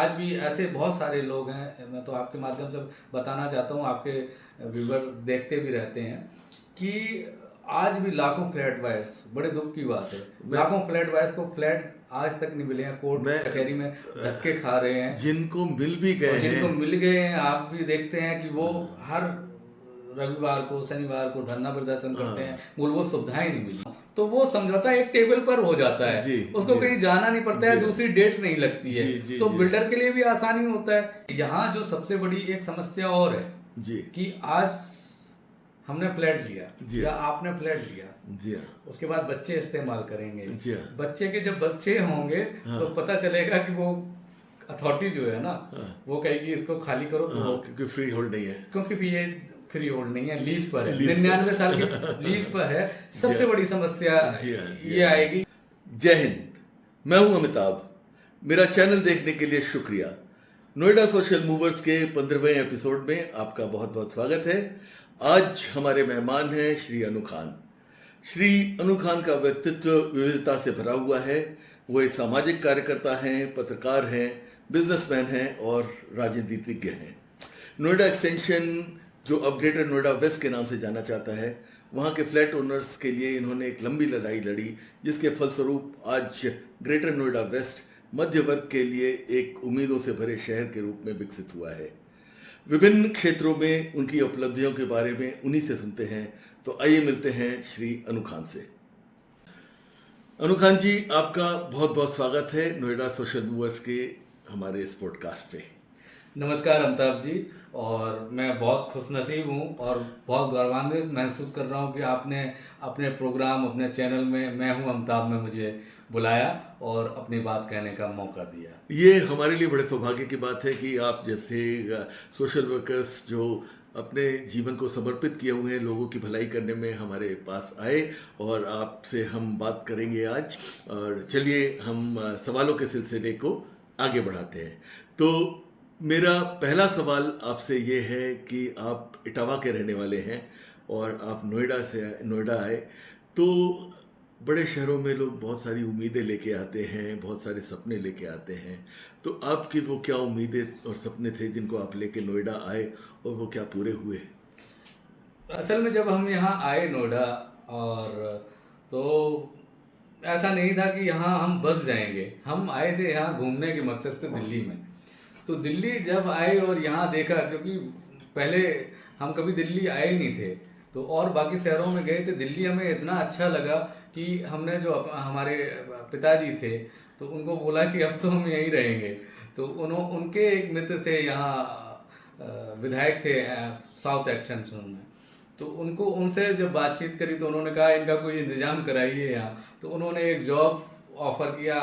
आज भी ऐसे बहुत सारे लोग हैं, मैं तो आपके माध्यम से बताना चाहता हूँ, आपके व्यूवर देखते भी रहते हैं कि आज भी लाखों फ्लैट बायर्स, बड़े दुख की बात है, लाखों फ्लैट बायर्स को फ्लैट आज तक नहीं मिले हैं, कोर्ट कचहरी में धक्के खा रहे हैं। जिनको मिल भी गए और हैं, जिनको मिल गए हैं, आप भी देखते हैं कि वो हर रविवार को, शनिवार को धरना प्रदर्शन करते हैं, मूलभूत सुविधाएं नहीं मिली, तो वो समझौता एक टेबल पर हो जाता है, उसको कहीं जाना नहीं पड़ता है, दूसरी डेट नहीं लगती है, तो बिल्डर के लिए भी आसानी होता है। यहाँ जो सबसे बड़ी एक समस्या और है कि आज हमने फ्लैट लिया या आपने फ्लैट लिया, उसके बाद बच्चे इस्तेमाल करेंगे, बच्चे के जब बच्चे होंगे तो पता चलेगा कि वो अथॉरिटी जो है ना वो कहेगी इसको खाली करो, तो क्योंकि फ्री होल्ड नहीं है, क्योंकि ये फ्री होल्ड नहीं है, लीज पर है, 99 साल की लीज पर है। सबसे बड़ी समस्या ये आएगी। जय हिंद, मैं हूं अमिताभ। मेरा चैनल देखने के लिए शुक्रिया। नोएडा सोशल मूवर्स के 15वें एपिसोड में आपका बहुत बहुत स्वागत है। आज हमारे मेहमान हैं श्री अनु खान। श्री अनु खान का व्यक्तित्व विविधता से भरा हुआ है। वो एक सामाजिक कार्यकर्ता हैं, पत्रकार हैं, बिजनेसमैन हैं और राजनीतिज्ञ हैं। नोएडा एक्सटेंशन, जो अब ग्रेटर नोएडा वेस्ट के नाम से जाना जाता है, वहाँ के फ्लैट ओनर्स के लिए इन्होंने एक लंबी लड़ाई लड़ी, जिसके फलस्वरूप आज ग्रेटर नोएडा वेस्ट मध्य वर्ग के लिए एक उम्मीदों से भरे शहर के रूप में विकसित हुआ है। विभिन्न क्षेत्रों में उनकी उपलब्धियों के बारे में उन्हीं से सुनते हैं। तो आइए मिलते हैं श्री अनु खान से। अनु खान जी, आपका बहुत बहुत स्वागत है नोएडा सोशल मूवर्स के हमारे इस पॉडकास्ट पे। नमस्कार अमिताभ जी, और मैं बहुत खुशनसीब हूँ और बहुत गौरवान्वित महसूस कर रहा हूँ कि आपने अपने प्रोग्राम, अपने चैनल में मैं हूँ अमिताभ में मुझे बुलाया और अपनी बात कहने का मौका दिया। ये हमारे लिए बड़े सौभाग्य की बात है कि आप जैसे सोशल वर्कर्स जो अपने जीवन को समर्पित किए हुए हैं लोगों की भलाई करने में, हमारे पास आए और आपसे हम बात करेंगे आज। और चलिए हम सवालों के सिलसिले को आगे बढ़ाते हैं। तो मेरा पहला सवाल आपसे ये है कि आप इटावा के रहने वाले हैं और आप नोएडा आए। तो बड़े शहरों में लोग बहुत सारी उम्मीदें लेके आते हैं, बहुत सारे सपने लेके आते हैं। तो आपकी वो क्या उम्मीदें और सपने थे जिनको आप लेके नोएडा आए और वो क्या पूरे हुए? असल में जब हम यहाँ आए नोएडा, और तो ऐसा नहीं था कि यहाँ हम बस जाएंगे, हम आए थे यहाँ घूमने के मकसद से दिल्ली में। तो दिल्ली जब आए और यहाँ देखा, क्योंकि पहले हम कभी दिल्ली आए ही नहीं थे, तो और बाकी शहरों में गए थे, दिल्ली हमें इतना अच्छा लगा कि हमने जो हमारे पिताजी थे तो उनको बोला कि अब तो हम यहीं रहेंगे। तो उनके एक मित्र थे यहाँ, विधायक थे साउथ एक्सटेंशन में, तो उनसे जब बातचीत करी तो उन्होंने कहा इनका कोई इंतजाम कराइए यहाँ। तो उन्होंने एक जॉब ऑफर किया,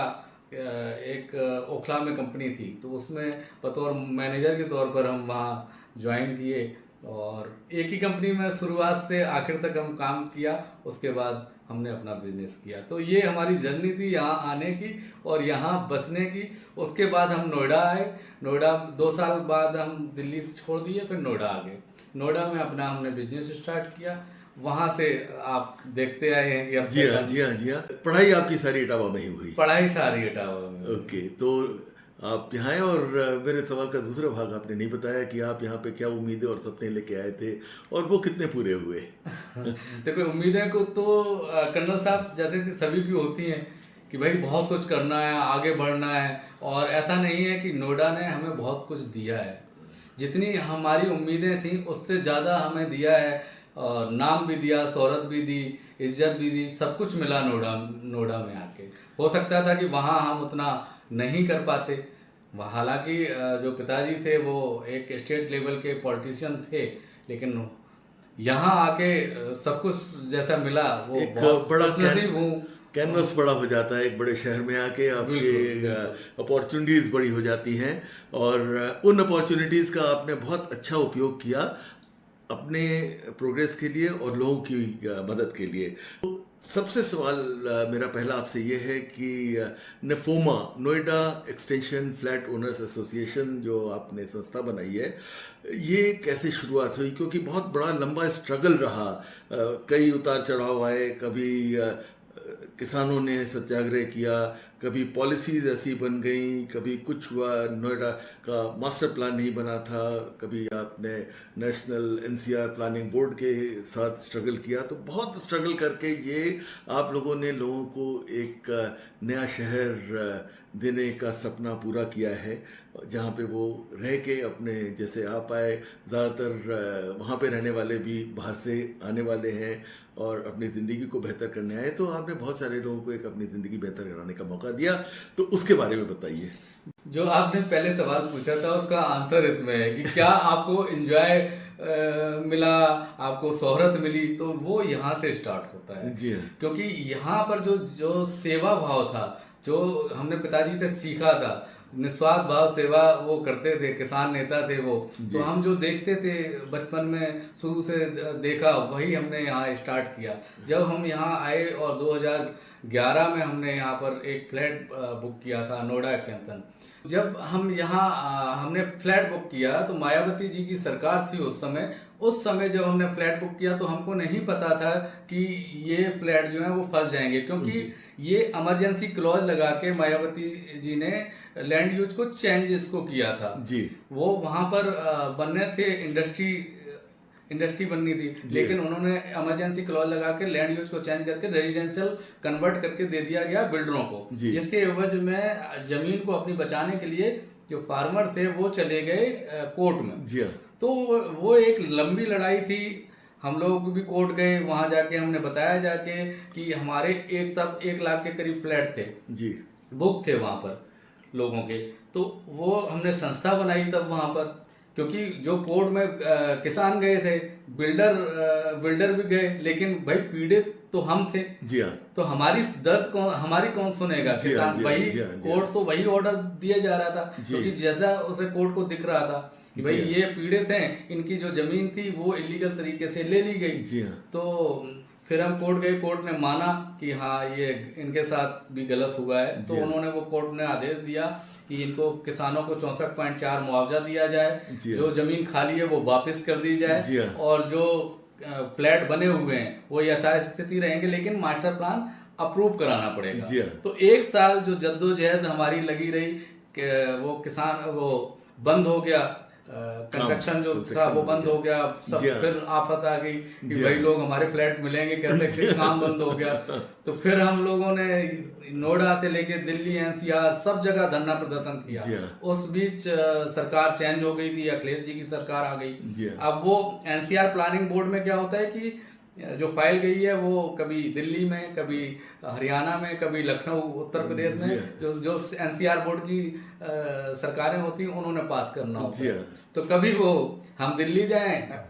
एक ओखला में कंपनी थी, तो उसमें बतौर मैनेजर के तौर पर हम वहाँ ज्वाइन किए और एक ही कंपनी में शुरुआत से आखिर तक हम काम किया। उसके बाद हमने अपना बिजनेस किया। तो ये हमारी जर्नी थी यहाँ आने की और यहाँ बसने की। उसके बाद हम नोएडा आए। नोएडा 2 साल बाद हम दिल्ली से छोड़ दिए, फिर नोएडा आ गए। नोएडा में अपना हमने बिजनेस स्टार्ट किया। वहाँ से आप देखते आए हैं कि अब जी हाँ। पढ़ाई आपकी सारी इटावा में ही हुई? पढ़ाई सारी इटावा में। ओके, तो आप यहाँ आए और मेरे सवाल का दूसरा भाग आपने नहीं बताया कि आप यहाँ पे क्या उम्मीदें और सपने लेके आए थे और वो कितने पूरे हुए? देखो, उम्मीदें को तो कर्नल साहब जैसे कि सभी की होती हैं कि भाई बहुत कुछ करना है, आगे बढ़ना है, और ऐसा नहीं है कि नोएडा ने हमें बहुत कुछ दिया है। जितनी हमारी उम्मीदें थी उससे ज़्यादा हमें दिया है, और नाम भी दिया, शोहरत भी दी, इज्जत भी दी, सब कुछ मिला नोएडा में आके। हो सकता था कि वहाँ हम उतना नहीं कर पाते। हालांकि जो पिताजी थे वो एक स्टेट लेवल के पॉलिटिशियन थे, लेकिन यहाँ आके सब कुछ जैसा मिला वो एक बहुत बड़ा नसीब हूँ। कैनवस बड़ा हो जाता है एक बड़े शहर में आके, आपके अपॉर्चुनिटीज़ बड़ी हो जाती हैं और उन अपॉर्चुनिटीज़ का आपने बहुत अच्छा उपयोग किया अपने प्रोग्रेस के लिए और लोगों की मदद के लिए। तो सबसे सवाल मेरा पहला आपसे ये है कि NEFOMA, Noida extension flat owners association, जो आपने संस्था बनाई है, ये कैसे शुरुआत हुई? क्योंकि बहुत बड़ा लंबा स्ट्रगल रहा, कई उतार चढ़ाव आए। कभी किसानों ने सत्याग्रह किया, कभी पॉलिसीज ऐसी बन गई, कभी कुछ हुआ, नोएडा का मास्टर प्लान नहीं बना था, कभी आपने नेशनल एनसीआर प्लानिंग बोर्ड के साथ स्ट्रगल किया, तो बहुत स्ट्रगल करके ये आप लोगों ने लोगों को एक नया शहर देने का सपना पूरा किया है, जहाँ पे वो रह के अपने, जैसे आप आए, ज़्यादातर वहाँ पे रहने वाले भी बाहर से आने वाले हैं और अपनी ज़िंदगी को बेहतर करने आए, तो आपने बहुत सारे लोगों को एक अपनी ज़िंदगी बेहतर कराने का मौका दिया, तो उसके बारे में बताइए। जो आपने पहले सवाल पूछा था उसका आंसर इसमें है कि क्या आपको एंजॉय मिला, आपको शोहरत मिली, तो वो यहाँ से स्टार्ट होता है। जी हाँ। क्योंकि यहाँ पर जो जो सेवा भाव था, जो हमने पिताजी से सीखा था, निस्वार्थ भाव सेवा वो करते थे, किसान नेता थे वो, तो हम जो देखते थे बचपन में शुरू से देखा, वही हमने यहाँ स्टार्ट किया। जब हम यहाँ आए और 2011 में हमने यहाँ पर एक फ्लैट बुक किया था नोएडा एक्सटेंशन। जब हम यहाँ हमने फ्लैट बुक किया तो मायावती जी की सरकार थी उस समय जब हमने फ्लैट बुक किया तो हमको नहीं पता था कि ये फ्लैट जो है वो फंस जाएंगे, क्योंकि ये इमरजेंसी क्लॉज लगा के मायावती जी ने लैंड यूज को चेंज इसको किया था जी। वो वहां पर बनने थे, इंडस्ट्री बननी थी, लेकिन उन्होंने इमरजेंसी क्लॉज लगा के लैंड यूज को चेंज करके रेजिडेंशियल कन्वर्ट करके दे दिया गया बिल्डरों को, जिसके एवज में जमीन को अपनी बचाने के लिए जो फार्मर थे वो चले गए कोर्ट में जी। तो वो एक लंबी लड़ाई थी, हम लोग भी कोर्ट गए, वहां जाके हमने बताया जाके कि हमारे तब 1 लाख के करीब फ्लैट थे जी, बुक थे वहां पर लोगों के, तो वो हमने संस्था बनाई तब वहां पर, क्योंकि जो कोर्ट में किसान गए थे, बिल्डर भी गए, लेकिन भाई पीड़ित तो हम थे जी हाँ। तो हमारी दर्द हमारी कौन सुनेगा, किसान वही कोर्ट तो वही ऑर्डर दिया जा रहा था, क्योंकि जैसा उसे कोर्ट को दिख रहा था कि भाई ये पीड़ित हैं, इनकी जो जमीन थी वो इलीगल तरीके से ले ली गई जी हाँ। तो फिर हम कोर्ट गए, कोर्ट ने माना कि हाँ ये इनके साथ भी गलत हुआ है, तो उन्होंने वो कोर्ट ने आदेश दिया कि इनको किसानों को 64.4 मुआवजा दिया जाए, जो जमीन खाली है वो वापस कर दी जाए, और जो फ्लैट बने हुए हैं वो यथास्थिति रहेंगे, लेकिन मास्टर प्लान अप्रूव कराना पड़ेगा। तो 1 साल जो जद्दोजहद हमारी लगी रही, वो किसान वो बंद हो गया, कंस्ट्रक्शन जो था वो बंद हो गया, सब फिर आफत आ गई कि भाई लोग हमारे फ्लैट मिलेंगे कैसे, काम बंद हो गया। तो फिर हम लोगों ने नोएडा से लेके दिल्ली, एनसीआर सब जगह धरना प्रदर्शन किया। उस बीच सरकार चेंज हो गई थी, अखिलेश जी की सरकार आ गई। अब वो एनसीआर प्लानिंग बोर्ड में क्या होता है कि जो फाइल गई है वो कभी दिल्ली में, कभी हरियाणा में, कभी लखनऊ उत्तर प्रदेश में, जो एनसीआर बोर्ड की सरकारें होती हैं उन्होंने पास करना होता है। तो कभी वो हम दिल्ली जाएं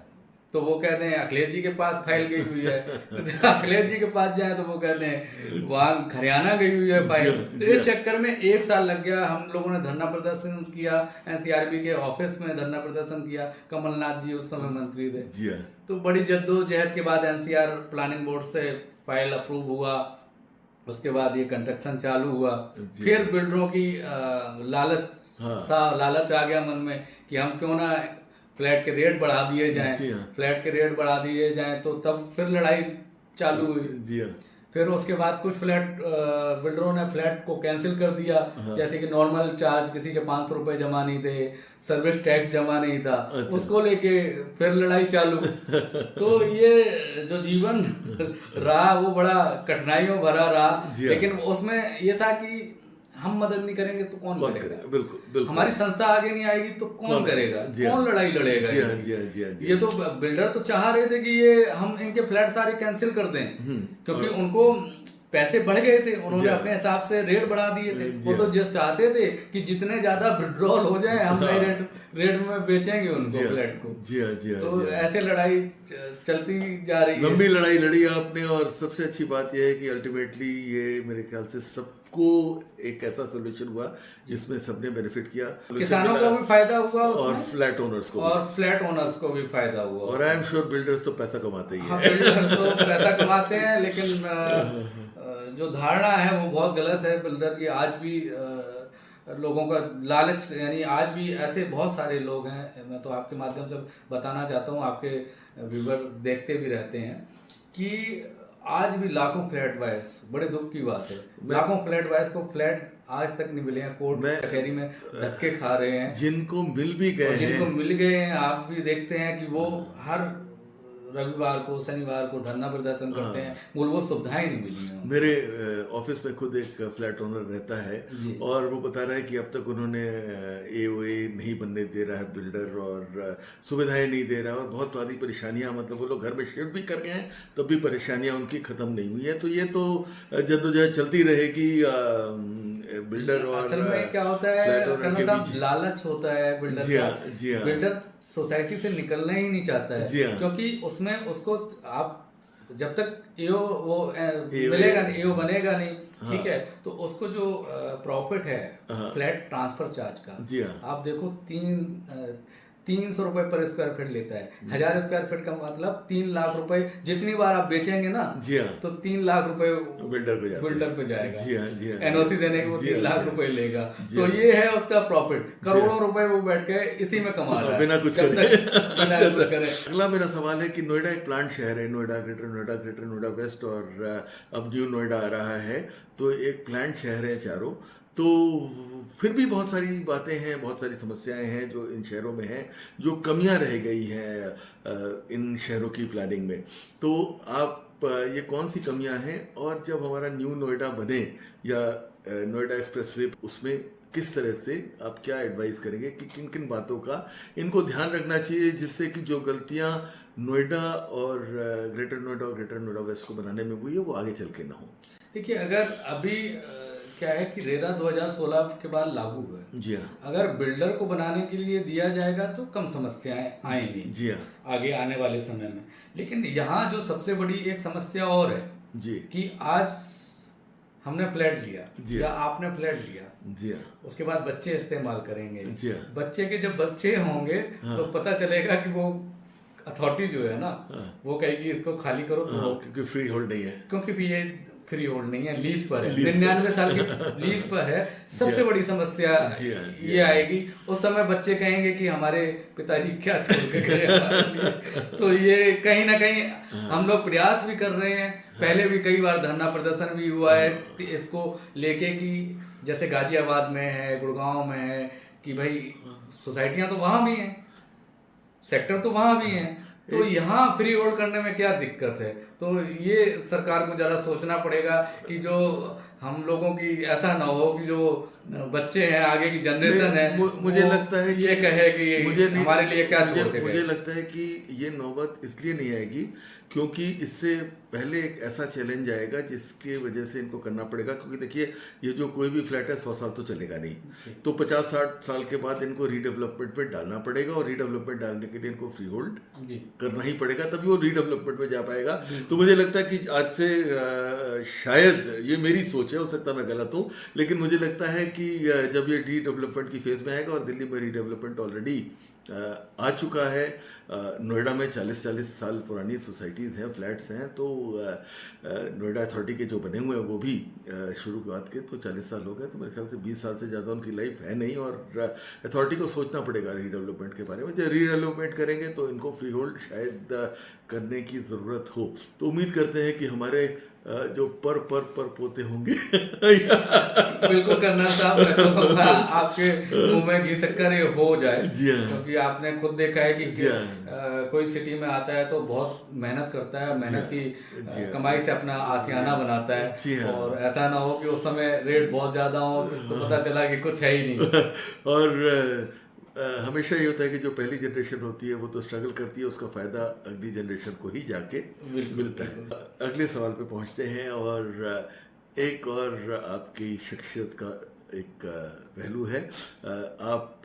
तो वो कहते हैं अखिलेश जी के पास फाइल गई हुई है, अखिलेश जी के पास जाए तो वो कहते हैं वहाँ हरियाणा गई हुई है फाइल। तो इस चक्कर में 1 साल लग गया। हम लोगों ने धरना प्रदर्शन किया, एनसीआरबी के ऑफिस में धरना प्रदर्शन किया, कमलनाथ जी उस समय मंत्री थे। तो बड़ी जद्दोजहद के बाद एनसीआर प्लानिंग बोर्ड से फाइल अप्रूव हुआ, उसके बाद ये कंस्ट्रक्शन चालू हुआ। फिर बिल्डरों की लालच आ गया मन में कि हम क्यों ना फ्लैट के रेट बढ़ा दिए जाएं, फ्लैट के रेट बढ़ा दिए जाएं, तो तब फिर लड़ाई चालू हुई। फिर उसके बाद कुछ फ्लैट बिल्डरों ने फ्लैट को कैंसिल कर दिया, जैसे कि नॉर्मल चार्ज किसी के 500 रुपए जमा नहीं थे, सर्विस टैक्स जमा नहीं था, उसको लेके फिर लड़ाई चालू। तो ये जो जीवन रहा वो बड़ा कठिनाइयों भरा रहा, लेकिन उसमें ये था कि हम मदद नहीं करेंगे तो कौन करेगा? बिल्कुल। हमारी संस्था आगे नहीं आएगी तो कौन करेगा? कौन लड़ाई लड़ेगा? ये तो बिल्डर तो चाह रहे थे कि ये हम इनके फ्लैट सारे कैंसिल कर दें, क्योंकि उनको पैसे बढ़ गए थे, उन्होंने अपने हिसाब से रेट बढ़ा दिए थे। वो तो जो चाहते थे कि जितने ज्यादा विड्रॉल हो जाए हम नए रेट में बेचेंगे उनको फ्लैट को। तो ऐसे लड़ाई चलती जा रही है, लंबी लड़ाई लड़ी आपने। और सबसे अच्छी बात यह है कि अल्टीमेटली ये मेरे ख्याल से सबको एक ऐसा सोल्यूशन हुआ जिसमें सबने बेनिफिट किया, किसानों को भी फायदा हुआ और फ्लैट ओनर्स को भी फायदा हुआ। और आई एम श्योर बिल्डर्स तो पैसा कमाते ही हैं। बिल्डर्स तो पैसा कमाते हैं, लेकिन जो धारणा है वो बहुत गलत है बिल्डर की। आज भी लोगों का लालच, यानी आज भी ऐसे बहुत सारे लोग हैं, मैं तो आपके माध्यम से बताना चाहता हूँ, आपके व्यूअर देखते भी रहते हैं, कि आज भी लाखों फ्लैट वाइज, बड़े दुख की बात है, लाखों फ्लैट वाइज को फ्लैट आज तक नहीं मिले हैं, कोर्ट कचहरी में धक्के खा रहे हैं। जिनको मिल भी गए हैं, जिनको मिल गए हैं, आप भी देखते हैं कि वो हर रविवार को, शनिवार को धरना प्रदर्शन करते हैं, मूलभूत सुविधाएं नहीं मिली हैं। मेरे ऑफिस में खुद एक फ्लैट ओनर रहता है और वो बता रहा है कि अब तक उन्होंने एओए नहीं बनने दे रहा है बिल्डर, और सुविधाएं नहीं दे रहा है, और बहुत सारी परेशानियां, मतलब वो लोग घर में शिफ्ट भी कर गए हैं तब भी परेशानियां उनकी खत्म नहीं हुई है। तो ये तो जद्दोजहद चलती रहेगी बिल्डर और असल में क्या होता है करना साहब, लालच होता है बिल्डर का। जी हाँ, बिल्डर सोसाइटी से निकलना ही नहीं चाहता है, जी हाँ। क्योंकि उसमें उसको आप जब तक एओ वो मिलेगा नहीं, एओ बनेगा नहीं, ठीक है, तो उसको जो प्रॉफिट है फ्लैट ट्रांसफर चार्ज का, जी हाँ, आप देखो 300 रुपए पर स्क्वायर फीट लेता है। 1000 स्क्वायर फीट का मतलब 3 लाख रुपए, जितनी बार आप बेचेंगे ना, जी हाँ, तो 3 लाख रुपए बिल्डर पे जाएगा। जी हाँ, जी हाँ, एनओसी देने के वो 3 लाख रुपए लेगा, तो ये है उसका प्रॉफिट। करोड़ों रुपए वो बैठ के इसी में कमा रहा है बिना कुछ करे। अगला मेरा सवाल है कि नोएडा एक प्लांट शहर है, नोएडा, ग्रेटर नोएडा वेस्ट, और अब न्यू नोएडा आ रहा है, तो एक प्लांट शहर है चारों, तो फिर भी बहुत सारी बातें हैं, बहुत सारी समस्याएं हैं जो इन शहरों में हैं, जो कमियां रह गई हैं इन शहरों की प्लानिंग में। तो आप ये कौन सी कमियां हैं, और जब हमारा न्यू नोएडा बने या नोएडा एक्सप्रेसवे, उसमें किस तरह से आप क्या एडवाइस करेंगे कि किन किन बातों का इनको ध्यान रखना चाहिए, जिससे कि जो गलतियां नोएडा और ग्रेटर नोएडा वेस्ट को बनाने में हुई है वो आगे चल के ना हो? देखिए, अगर अभी क्या है कि रेरा 2016 के बाद लागू हुआ है। जी हाँ, अगर बिल्डर को बनाने के लिए दिया जाएगा तो कम समस्याएं आएंगी जी हाँ, आगे आने वाले समय में। लेकिन यहाँ जो सबसे बड़ी एक समस्या और है जी कि आज हमने फ्लैट लिया जी या आपने फ्लैट लिया, जी हाँ, उसके बाद बच्चे इस्तेमाल करेंगे। जी हाँ, बच्चे के जब बच्चे होंगे तो पता चलेगा कि वो अथॉरिटी जो है ना, वो कहेगी इसको खाली करो, तो क्योंकि फ्री होल्ड नहीं है, क्योंकि भी ये फ्री होल्ड नहीं है, लीज पर है, 99 साल की लीज पर है। सबसे बड़ी समस्या ये आएगी, उस समय बच्चे कहेंगे कि हमारे पिताजी क्या छोड़ के गए हमारे लिए। तो ये कहीं ना कहीं हम लोग प्रयास भी कर रहे हैं, पहले भी कई बार धरना प्रदर्शन भी हुआ है इसको लेके, कि जैसे गाजियाबाद में है, गुड़गांव में है, कि भाई सोसाइटियां तो वहां भी हैं, सेक्टर तो वहां भी हैं, तो यहाँ फ्री होल्ड करने में क्या दिक्कत है? तो ये सरकार को ज़्यादा सोचना पड़ेगा कि जो हम लोगों की ऐसा ना हो कि जो बच्चे हैं, आगे की जनरेशन है, मुझे लगता है ये कहे कि मुझे हमारे लिए क्या छोड़ के गए। मुझे लगता है कि ये नौबत इसलिए नहीं आएगी क्योंकि इससे पहले एक ऐसा चैलेंज आएगा जिसकी वजह से इनको करना पड़ेगा। क्योंकि देखिए, ये जो कोई भी फ्लैट है 100 साल तो चलेगा नहीं, तो 50-60 साल के बाद इनको रीडेवलपमेंट में डालना पड़ेगा, और रीडेवलपमेंट डालने के लिए इनको फ्री होल्ड करना ही पड़ेगा, तभी वो रीडेवलपमेंट में जा पाएगा। तो मुझे लगता है कि आज से शायद, ये मेरी सोच है, हो सकता मैं गलत हूँ, लेकिन मुझे लगता है कि जब ये रीडेवलपमेंट की फेज में आएगा, और दिल्ली में रीडेवलपमेंट ऑलरेडी आ चुका है, नोएडा में 40-40 साल पुरानी सोसाइटीज़ हैं, फ्लैट्स हैं, तो नोएडा अथॉरिटी के जो बने हुए हैं वो भी शुरुआत के तो 40 साल हो गए, तो मेरे ख्याल से 20 साल से ज़्यादा उनकी लाइफ है नहीं, और अथॉरिटी को सोचना पड़ेगा रीडेवलपमेंट के बारे में। जब रीडेवलपमेंट करेंगे तो इनको फ्री होल्ड शायद करने की ज़रूरत हो। तो उम्मीद करते हैं कि हमारे जो पर पोते होंगे बिल्कुल करना साहब, मैं तो कहूँगा आपके मुंह में घी शक्कर ये हो जाए, क्योंकि आपने खुद देखा है कि कोई सिटी में आता है तो बहुत मेहनत करता है, मेहनत की कमाई से अपना आशियाना बनाता है, और ऐसा ना हो कि उस समय रेट बहुत ज्यादा हो तो पता चला कि कुछ है ही नहीं। और हमेशा ये होता है कि जो पहली जनरेशन होती है वो तो स्ट्रगल करती है, उसका फ़ायदा अगली जनरेशन को ही जाके मिलता है। अगले सवाल पे पहुंचते हैं, और एक और आपकी शख्सियत का एक पहलू है, आप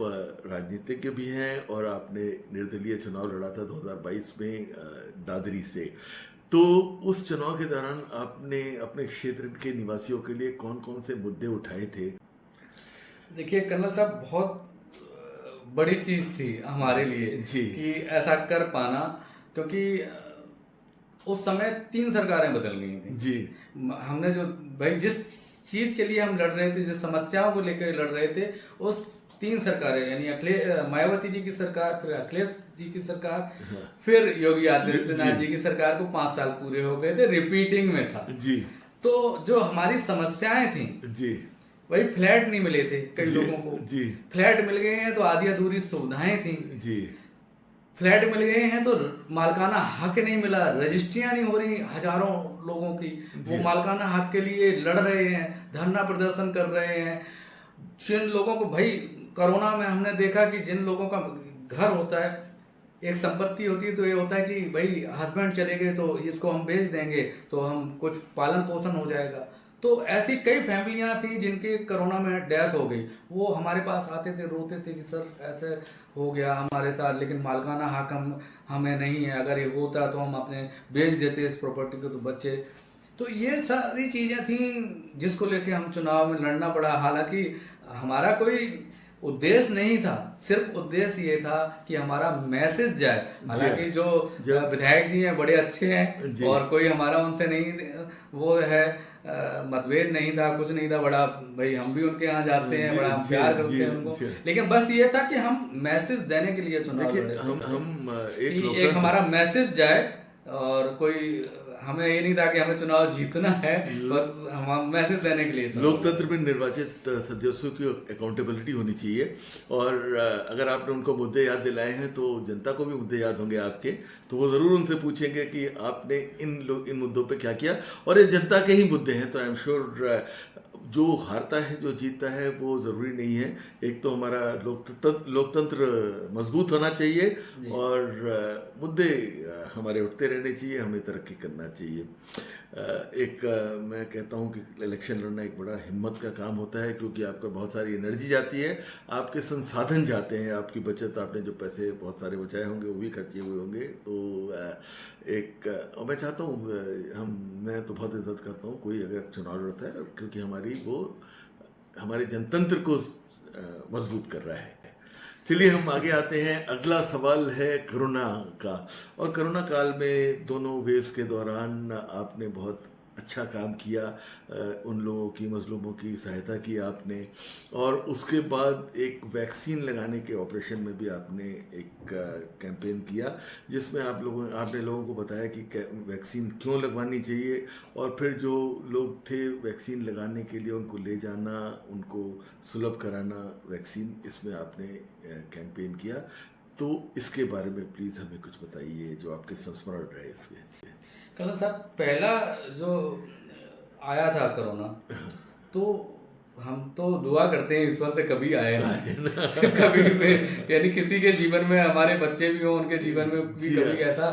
राजनीतिज्ञ भी हैं, और आपने निर्दलीय चुनाव लड़ा था 2022 में दादरी से। तो उस चुनाव के दौरान आपने अपने क्षेत्र के निवासियों के लिए कौन कौन से मुद्दे उठाए थे? देखिए कर्नल साहब, बहुत बड़ी चीज थी हमारे लिए कि ऐसा कर पाना, क्योंकि उस समय 3 सरकारें बदल गई थी जी। हमने जो भाई जिस चीज के लिए हम लड़ रहे थे, जिस समस्याओं को लेकर लड़ रहे थे, उस 3 सरकारें, यानी मायावती जी की सरकार, फिर अखिलेश जी की सरकार, फिर योगी आदित्यनाथ जी की सरकार को 5 साल पूरे हो गए थे, रिपीटिंग में था। जी तो जो हमारी समस्याएं थी, जी वही फ्लैट नहीं मिले थे कई जी लोगों को, जी फ्लैट मिल गए हैं तो आधी अधूरी सुविधाएं थी, जी फ्लैट मिल गए हैं तो मालकाना हक नहीं मिला, रजिस्ट्रियां नहीं हो रही हजारों लोगों की, वो मालकाना हक के लिए लड़ रहे हैं, धरना प्रदर्शन कर रहे हैं। जिन लोगों को भाई कोरोना में हमने देखा कि जिन लोगों का घर होता है, एक संपत्ति होती है, तो ये होता है कि भाई हस्बैंड चले गए तो इसको हम बेच देंगे तो हम कुछ पालन पोषण हो जाएगा। तो ऐसी कई फैमिलियां थी जिनके कोरोना में डेथ हो गई, वो हमारे पास आते थे, रोते थे कि सर ऐसे हो गया हमारे साथ, लेकिन मालकाना हक हमें नहीं है, अगर ये होता तो हम अपने बेच देते इस प्रॉपर्टी को तो बच्चे। तो ये सारी चीज़ें थी जिसको लेके हम चुनाव में लड़ना पड़ा। हालांकि हमारा कोई उद्देश्य नहीं था, सिर्फ उद्देश्य ये था कि हमारा मैसेज जाए। हालांकि जो विधायक जी हैं बड़े अच्छे हैं और कोई हमारा उनसे नहीं वो है मतभेद नहीं था, कुछ नहीं था, बड़ा भाई हम भी उनके यहाँ जाते हैं, बड़ा हम प्यार करते हैं उनको, लेकिन बस ये था कि हम मैसेज देने के लिए चुनाव लड़े थे, एक हमारा मैसेज जाए। और कोई हमें ये नहीं था कि हमें चुनाव जीतना है, बस हम मैसेज देने के लिए। लोकतंत्र में निर्वाचित सदस्यों की अकाउंटेबिलिटी होनी चाहिए, और अगर आपने उनको मुद्दे याद दिलाए हैं तो जनता को भी मुद्दे याद होंगे आपके, तो वो ज़रूर उनसे पूछेंगे कि आपने इन मुद्दों पे क्या किया। और ये जनता के ही मुद्दे हैं, तो आई एम श्योर जो हारता है जो जीतता है वो ज़रूरी नहीं है। एक तो हमारा लोकतंत्र मजबूत होना चाहिए और मुद्दे हमारे उठते रहने चाहिए, हमें तरक्की करना चाहिए। मैं कहता हूँ कि इलेक्शन लड़ना एक बड़ा हिम्मत का काम होता है, क्योंकि आपका बहुत सारी एनर्जी जाती है, आपके संसाधन जाते हैं, आपकी बचत, आपने जो पैसे बहुत सारे बचाए होंगे वो भी खर्चे हुए होंगे। तो और मैं चाहता हूँ मैं तो बहुत इज्जत करता हूँ कोई अगर चुनाव लड़ता है, क्योंकि हमारे जनतंत्र को मजबूत कर रहा है। चलिए हम आगे आते हैं। अगला सवाल है कोरोना का, और कोरोना काल में दोनों वेव्स के दौरान आपने बहुत अच्छा काम किया, उन लोगों की, मजलूमों की सहायता की आपने, और उसके बाद एक वैक्सीन लगाने के ऑपरेशन में भी आपने एक कैंपेन किया, जिसमें आपने लोगों को बताया कि वैक्सीन क्यों लगवानी चाहिए, और फिर जो लोग थे वैक्सीन लगाने के लिए उनको ले जाना, उनको सुलभ कराना वैक्सीन, इसमें आपने कैंपेन किया। तो इसके बारे में प्लीज़ हमें कुछ बताइए जो आपके संस्मरण रहे इसके। कर्नल साहब, पहला जो आया था कोरोना, तो हम तो दुआ करते हैं ईश्वर से कभी आए ना कभी भी, यानी किसी के जीवन में, हमारे बच्चे भी हो उनके जीवन में भी कभी ऐसा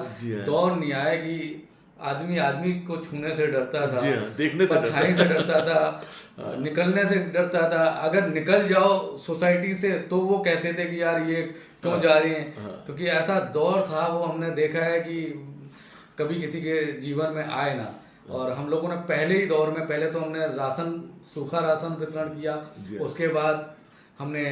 दौर नहीं आया कि आदमी को छूने से डरता था, देखने परछाई से डरता था, निकलने से डरता था। अगर निकल जाओ सोसाइटी से तो वो कहते थे कि यार ये क्यों जा रहे हैं, क्योंकि ऐसा दौर था, वो हमने देखा है कि कभी किसी के जीवन में आए ना। और हम लोगों ने पहले ही दौर में, पहले तो हमने सूखा राशन वितरण किया, उसके बाद हमने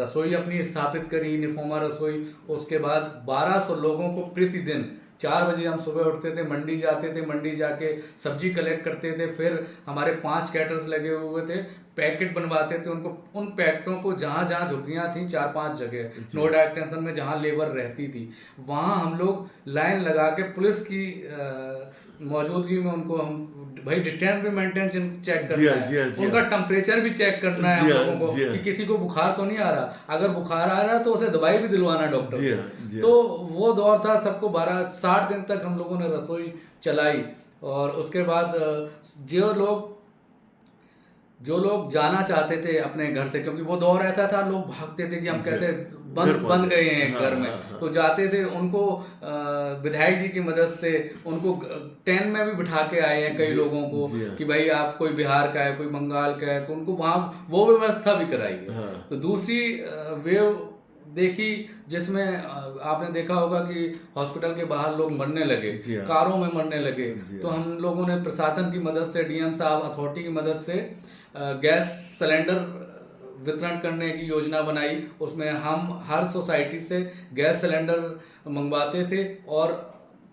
रसोई अपनी स्थापित करी, निफोमा रसोई। उसके बाद 1200 लोगों को प्रतिदिन 4 बजे हम सुबह उठते थे, मंडी जाते थे, मंडी जाके सब्जी कलेक्ट करते थे, फिर हमारे 5 कैटर्स लगे हुए थे, पैकेट बनवाते थे उनको, उन पैकेटों को जहाँ जहाँ झुग्गियाँ थी 4-5 जगह नोएडा एक्सटेंशन में जहाँ लेबर रहती थी, वहाँ हम लोग लाइन लगा के पुलिस की मौजूदगी में उनको हम भाई डिस्टेंस भी मेंटेन चेक करना है, उनका टेम्परेचर भी चेक करना है हम लोगों को कि किसी को बुखार तो नहीं आ रहा, अगर बुखार आ रहा तो उसे दवाई भी दिलवाना डॉक्टर से। तो वो दौर था, सबको 60 दिन तक हम लोगों ने रसोई चलाई। और उसके बाद जो लोग जाना चाहते थे अपने घर से, क्योंकि वो दौर ऐसा था, लोग भागते थे कि हम कैसे बंद गए हैं घर में, तो जाते थे, उनको विधायक जी की मदद से उनको ट्रेन में भी बिठा के आए हैं कई लोगों को कि भाई आप कोई बिहार का है, कोई बंगाल का है, उनको वहाँ वो व्यवस्था भी कराई है। तो दूसरी वेव देखी जिसमें आपने देखा होगा कि हॉस्पिटल के बाहर लोग मरने लगे, कारों में मरने लगे, तो हम लोगों ने प्रशासन की मदद से, डीएम साहब, अथॉरिटी की मदद से गैस सिलेंडर वितरण करने की योजना बनाई। उसमें हम हर सोसाइटी से गैस सिलेंडर मंगवाते थे और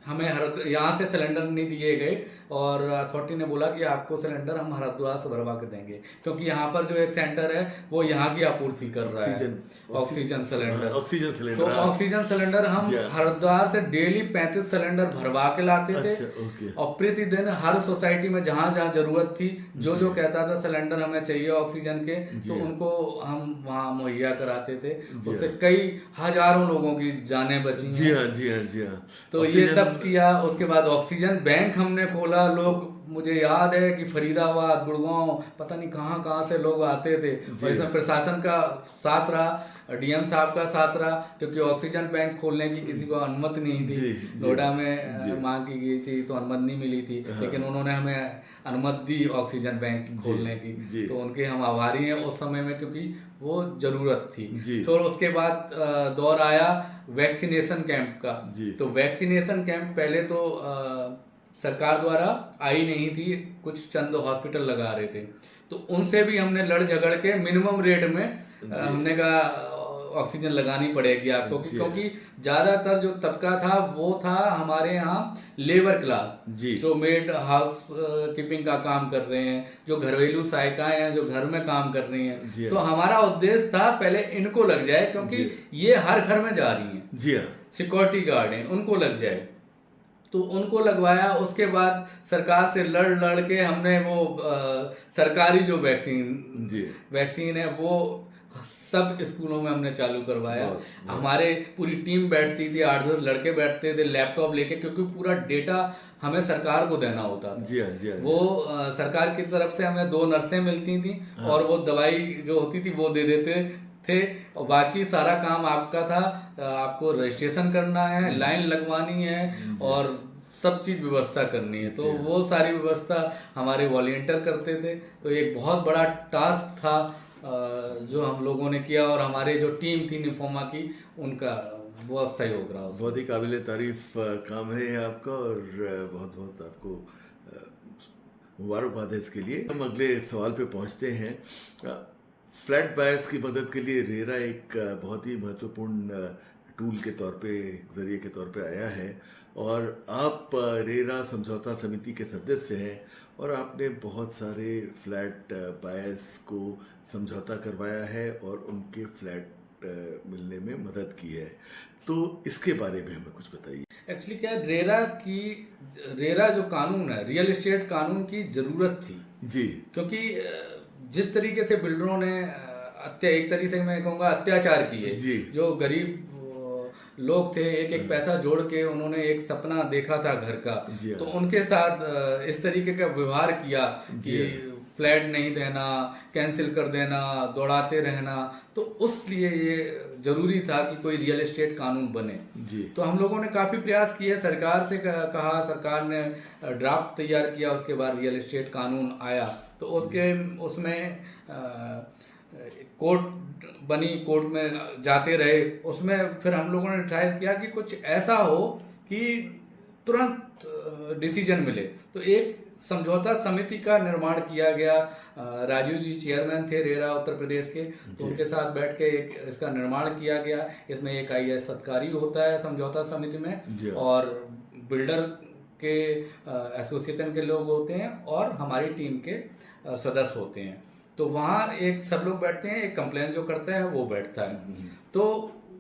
हमें यहाँ से सिलेंडर नहीं दिए गए और अथॉरिटी ने बोला कि आपको सिलेंडर हम हरिद्वार से भरवा के देंगे, क्योंकि यहाँ पर जो एक सेंटर है वो यहाँ की आपूर्ति कर रहा है ऑक्सीजन सिलेंडर। ऑक्सीजन तो सिलेंडर ऑक्सीजन सिलेंडर हम हरिद्वार से डेली 35 सिलेंडर भरवा के लाते थे। ओके। और प्रतिदिन हर सोसाइटी में जहाँ जहाँ जरूरत थी, जो जो कहता था सिलेंडर हमें चाहिए ऑक्सीजन के, तो उनको हम वहाँ मुहैया कराते थे। उससे कई हजारों लोगों की जानें बची हैं। जी हाँ, जी हाँ, जी हाँ। तो ये सब किया। उसके बाद ऑक्सीजन बैंक हमने खोला। लोग, मुझे याद है कि फरीदाबाद, गुड़गांव, पता नहीं कहाँ कहाँ से लोग आते थे। और इसमें प्रशासन का साथ रहा, डीएम साहब का साथ रहा, क्योंकि ऑक्सीजन बैंक खोलने की किसी को अनुमति नहीं थी। नोएडा में मांग की गई थी तो अनुमति नहीं मिली थी, लेकिन उन्होंने हमें अनुमति दी ऑक्सीजन बैंक खोलने की। तो उनके हम आभारी हैं उस समय में, क्योंकि वो जरूरत थी। तो उसके बाद दौर आया वैक्सीनेशन कैंप का। तो वैक्सीनेशन कैंप पहले तो सरकार द्वारा आई नहीं थी, कुछ चंद हॉस्पिटल लगा रहे थे, तो उनसे भी हमने लड़ झगड़ के मिनिमम रेट में हमने कहा ऑक्सीजन लगानी पड़ेगी आपको, क्योंकि ज्यादातर जो तबका था वो था हमारे यहाँ लेबर क्लास, जो मेड हाउस कीपिंग का काम कर रहे हैं, जो घरेलू सहायिकाएं हैं, जो घर में काम कर रही हैं। तो हमारा उद्देश्य था पहले इनको लग जाए, क्योंकि ये हर घर में जा रही हैं, सिक्योरिटी गार्ड हैं, उनको लग जाए। तो उनको लगवाया। उसके बाद सरकार से लड़ के हमने वो सरकारी जो वैक्सीन है वो सब स्कूलों में हमने चालू करवाया। हमारे पूरी टीम बैठती थी, 8-10 लड़के बैठते थे लैपटॉप लेके, क्योंकि पूरा डेटा हमें सरकार को देना होता था। वो सरकार की तरफ से हमें 2 नर्सें मिलती थी और वो दवाई जो होती थी वो दे देते थे, और बाकी सारा काम आपका था। आपको रजिस्ट्रेशन करना है, लाइन लगवानी है और सब चीज व्यवस्था करनी है। तो वो सारी व्यवस्था हमारे वॉलंटियर करते थे। तो एक बहुत बड़ा टास्क था जो हम लोगों ने किया, और हमारे जो टीम थी निफोमा की, उनका बहुत सहयोग रहा। बहुत ही काबिल तारीफ काम है आपका, और बहुत बहुत आपको मुबारकबाद है इसके लिए। हम अगले सवाल पे पहुंचते हैं। फ्लैट बायर्स की मदद के लिए रेरा एक बहुत ही महत्वपूर्ण टूल के तौर पे, जरिए के तौर पे आया है, और आप रेरा समझौता समिति के सदस्य हैं, और आपने बहुत सारे फ्लैट बायर्स को समझौता करवाया है और उनके फ्लैट मिलने में मदद की है। तो इसके बारे में हमें कुछ बताइए। एक्चुअली क्या, रेरा जो कानून है, रियल एस्टेट कानून की जरूरत थी जी, क्योंकि जिस तरीके से बिल्डरों ने एक तरीके से मैं कहूँगा अत्याचार किए, जो गरीब लोग थे, एक पैसा जोड़ के उन्होंने एक सपना देखा था घर का, तो उनके साथ इस तरीके का व्यवहार किया कि फ्लैट नहीं देना, कैंसिल कर देना, दौड़ाते रहना। तो उस लिए ये जरूरी था कि कोई रियल एस्टेट कानून बने। तो हम लोगों ने काफी प्रयास किए, सरकार से कहा, सरकार ने ड्राफ्ट तैयार किया, उसके बाद रियल एस्टेट कानून आया। तो उसमें कोर्ट बनी, कोर्ट में जाते रहे। उसमें फिर हम लोगों ने डिसाइड किया कि कुछ ऐसा हो कि तुरंत डिसीजन मिले। तो एक समझौता समिति का निर्माण किया गया। राजीव जी चेयरमैन थे रेरा उत्तर प्रदेश के, तो उनके साथ बैठ के एक इसका निर्माण किया गया। इसमें एक IAS अधिकारी होता है समझौता समिति में, और बिल्डर के एसोसिएशन के लोग होते हैं, और हमारी टीम के सदस्य होते हैं। तो वहाँ एक सब लोग बैठते हैं, एक कंप्लेन जो करता है वो बैठता है। तो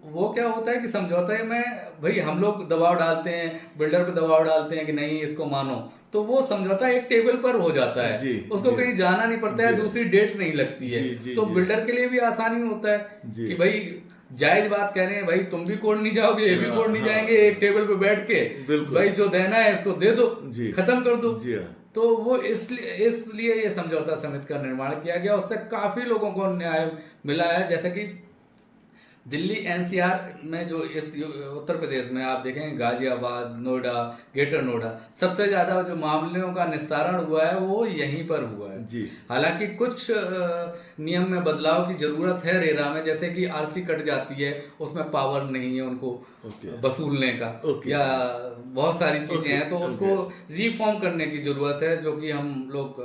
वो क्या होता है कि समझौते में भाई हम लोग दबाव डालते हैं, बिल्डर पे दबाव डालते हैं कि नहीं इसको मानो, तो वो समझौता एक टेबल पर हो जाता है, उसको कहीं जाना नहीं पड़ता है, दूसरी डेट नहीं लगती है। तो बिल्डर के लिए भी आसानी होता है कि भाई जायज बात कह रहे हैं, भाई तुम भी कोर्ट नहीं जाओगे, ये भी कोर्ट नहीं जाएंगे, एक टेबल पे बैठ के भाई जो देना है इसको दे दो, खत्म कर दो। तो वो इसलिए ये समझौता समिति का निर्माण किया गया। उससे काफी लोगों को न्याय मिला है। जैसे कि दिल्ली NCR में जो इस उत्तर प्रदेश में आप देखेंगे, गाजियाबाद, नोएडा, ग्रेटर नोएडा, सबसे ज्यादा जो मामलों का निस्तारण हुआ है वो यहीं पर हुआ है। हालांकि कुछ नियम में बदलाव की जरूरत है रेरा में, जैसे कि RC कट जाती है, उसमें पावर नहीं है उनको वसूलने का, या बहुत सारी चीजें हैं, तो उसको रिफॉर्म करने की जरूरत है, जो कि हम लोग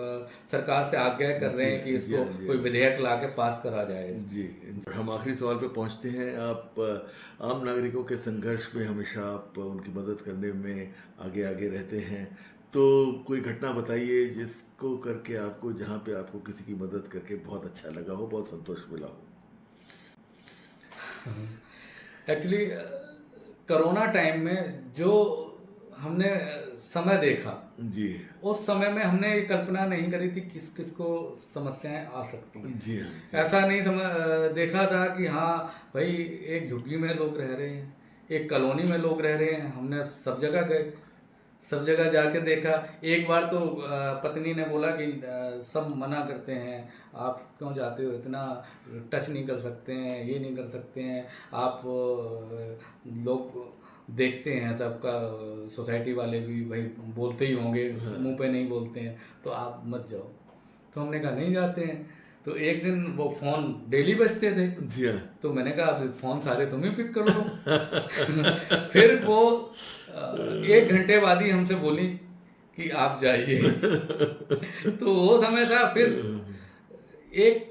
सरकार से आग्रह कर रहे हैं कि इसको कोई विधेयक ला के पास करा जाए। जी, हम आखिरी सवाल पे पहुंचते समझते हैं आप आम नागरिकों के संघर्ष में हमेशा आप उनकी मदद करने में आगे आगे रहते हैं, तो कोई घटना बताइए जिसको करके आपको, जहाँ पे आपको किसी की मदद करके बहुत अच्छा लगा हो, बहुत संतोष मिला हो। एक्चुअली कोरोना टाइम में जो हमने समय देखा, जी उस समय में हमने ये कल्पना नहीं करी थी किस किस को समस्याएं आ सकती हैं। जी हाँ जी। ऐसा नहीं देखा था कि हाँ भाई एक झुग्गी में लोग रह रहे हैं, एक कॉलोनी में लोग रह रहे हैं। हमने सब जगह गए, सब जगह जाके देखा। एक बार तो पत्नी ने बोला कि सब मना करते हैं, आप क्यों जाते हो, इतना टच नहीं कर सकते हैं, ये नहीं कर सकते हैं आप, लोग देखते हैं सबका, सोसाइटी वाले भी भाई बोलते ही होंगे, मुंह पे नहीं बोलते हैं, तो आप मत जाओ। तो हमने कहा नहीं जाते हैं। तो एक दिन वो फ़ोन डेली बजते थे, जी हाँ। तो मैंने कहा अब फ़ोन सारे तुम ही पिक कर लो। फिर वो 1 घंटे बाद ही हमसे बोली कि आप जाइए। तो वो समय था। फिर एक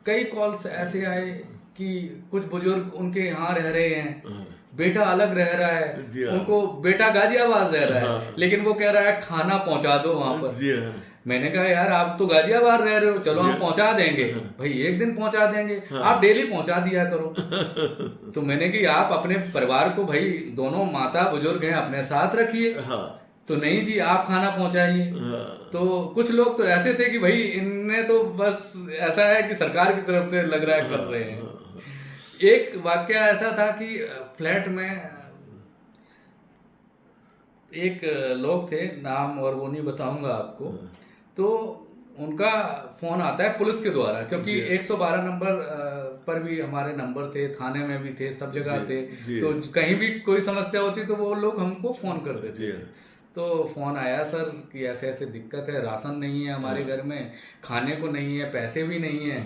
कई कॉल्स ऐसे आए कि कुछ बुजुर्ग उनके यहाँ रह रहे हैं, बेटा अलग रह रहा है, जी हाँ। उनको बेटा गाजियाबाद रह रहा है, हाँ। लेकिन वो कह रहा है खाना पहुंचा दो वहां पर। जी हाँ। मैंने कहा यार आप तो गाजियाबाद रह रहे हो, चलो हम पहुंचा देंगे भाई, एक दिन पहुंचा देंगे, आप डेली पहुंचा दिया करो। तो मैंने कि आप अपने परिवार को, भाई दोनों माता बुजुर्ग हैं, अपने साथ रखिए। हाँ। तो नहीं जी आप खाना पहुंचाइए। तो कुछ लोग तो ऐसे थे कि भाई इनने तो बस ऐसा है कि सरकार की तरफ से लग रहा है कर रहे हैं। एक वाकया ऐसा था कि फ्लैट में एक लोग थे, नाम और वो नहीं बताऊंगा आपको, तो उनका फोन आता है पुलिस के द्वारा, क्योंकि 112 नंबर पर भी हमारे नंबर थे, थाने में भी थे, सब जगह थे। तो कहीं भी कोई समस्या होती तो वो लोग हमको फोन कर देते थे। तो फोन आया सर कि ऐसे ऐसे दिक्कत है, राशन नहीं है हमारे घर में, खाने को नहीं है, पैसे भी नहीं है।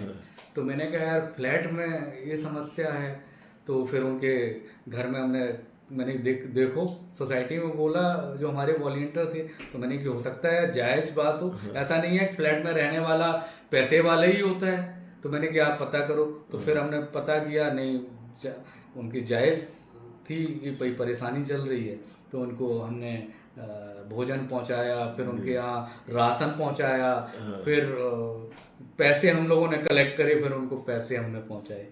तो मैंने कहा यार फ्लैट में ये समस्या है। तो फिर उनके घर में मैंने देखो सोसाइटी में बोला, जो हमारे वॉलंटियर थे, तो मैंने कि हो सकता है जायज बात हो, ऐसा नहीं है फ्लैट में रहने वाला पैसे वाला ही होता है। तो मैंने कि आप पता करो। तो फिर हमने पता किया, नहीं उनकी जायज थी कि भाई परेशानी चल रही है। तो उनको हमने भोजन पहुंचाया, फिर उनके यहाँ राशन पहुंचाया, फिर पैसे हम लोगों ने कलेक्ट करे, फिर उनको पैसे हमने पहुंचाए।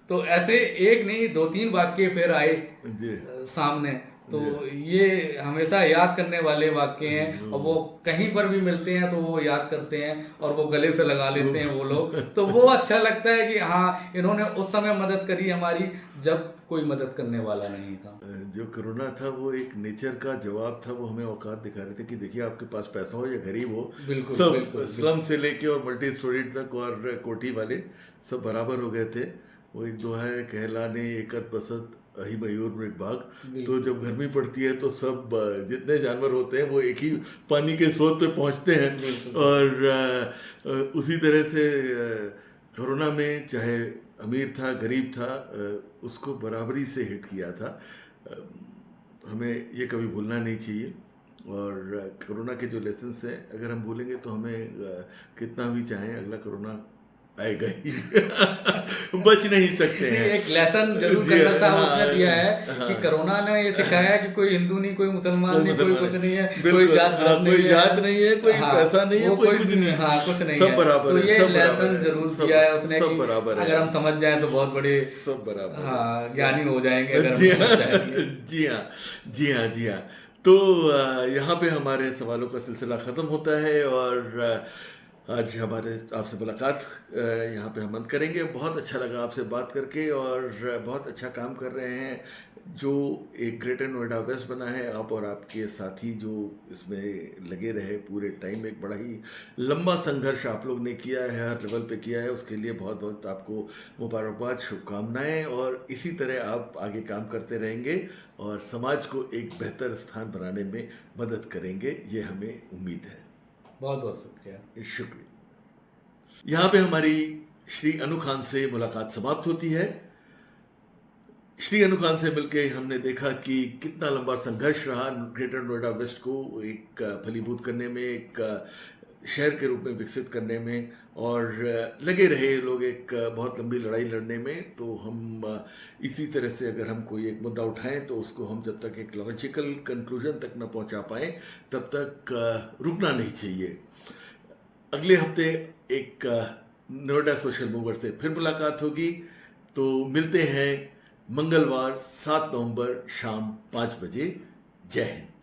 तो ऐसे एक नहीं 2-3 वाक्य फिर आए सामने। तो ये हमेशा याद करने वाले वाक्य हैं, और वो कहीं पर भी मिलते हैं तो वो याद करते हैं और वो गले से लगा लेते हैं वो लोग। तो वो अच्छा लगता है कि हाँ इन्होंने उस समय मदद करी हमारी जब कोई मदद करने वाला नहीं था। जो कोरोना था वो एक नेचर का जवाब था, वो हमें औकात दिखा रहे थे कि देखिए आपके पास पैसा हो या गरीब हो, सब स्लम से लेके और मल्टी स्टोरीड तक और कोठी वाले सब बराबर हो गए थे। वो एक दोहा है, कहलाने एकत बसत अहि मयूर मृग भाग। तो जब गर्मी पड़ती है तो सब जितने जानवर होते हैं वो एक ही पानी के स्रोत पे पहुंचते हैं। और उसी तरह से कोरोना में चाहे अमीर था गरीब था, उसको बराबरी से हिट किया था। हमें ये कभी भूलना नहीं चाहिए। और कोरोना के जो लेसन्स हैं, अगर हम भूलेंगे तो हमें कितना भी चाहें अगला कोरोना आएगा ही। बच नहीं सकते हैं। एक लेसन जरूर कर्नल साहब उसने दिया है कि कोरोना ने ये सिखाया कि कोई हिंदू नहीं, कोई मुसलमान नहीं, कोई कुछ नहीं है, कोई जात नहीं है, कोई पैसा नहीं है, कोई कुछ नहीं, हाँ कुछ नहीं सब बराबर है। तो ये लेसन जरूर दिया है उसने, सब बराबर है। अगर हम समझ जाएं तो बहुत बड़े सब बराबर, हाँ ज्ञानी हो जाएंगे अगर हम समझ जाएंगे। जी हाँ जी हाँ जी हाँ। तो यहाँ पे हमारे सवालों का सिलसिला ख़त्म होता है और आज हमारे आपसे मुलाकात यहाँ पे हम बंद करेंगे। बहुत अच्छा लगा आपसे बात करके और बहुत अच्छा काम कर रहे हैं। जो एक ग्रेटर नोएडा वेस्ट बना है, आप और आपके साथी जो इसमें लगे रहे पूरे टाइम, एक बड़ा ही लंबा संघर्ष आप लोग ने किया है, हर लेवल पे किया है, उसके लिए बहुत बहुत आपको मुबारकबाद, शुभकामनाएं। और इसी तरह आप आगे काम करते रहेंगे और समाज को एक बेहतर स्थान बनाने में मदद करेंगे, ये हमें उम्मीद है। बहुत बहुत शुक्रिया। शुक्रिया। यहाँ पे हमारी श्री अनु खान से मुलाकात समाप्त होती है। श्री अनु खान से मिलके हमने देखा कि कितना लंबा संघर्ष रहा ग्रेटर नोएडा वेस्ट को एक फलीभूत करने में, एक शहर के रूप में विकसित करने में और लगे रहे ये लोग एक बहुत लंबी लड़ाई लड़ने में। तो हम इसी तरह से अगर हम कोई एक मुद्दा उठाएं तो उसको हम जब तक एक लॉजिकल कंक्लूजन तक न पहुंचा पाए तब तक रुकना नहीं चाहिए। अगले हफ्ते एक नोएडा सोशल मूवर से फिर मुलाकात होगी। तो मिलते हैं मंगलवार 7 नवंबर शाम 5 बजे। जय हिंद।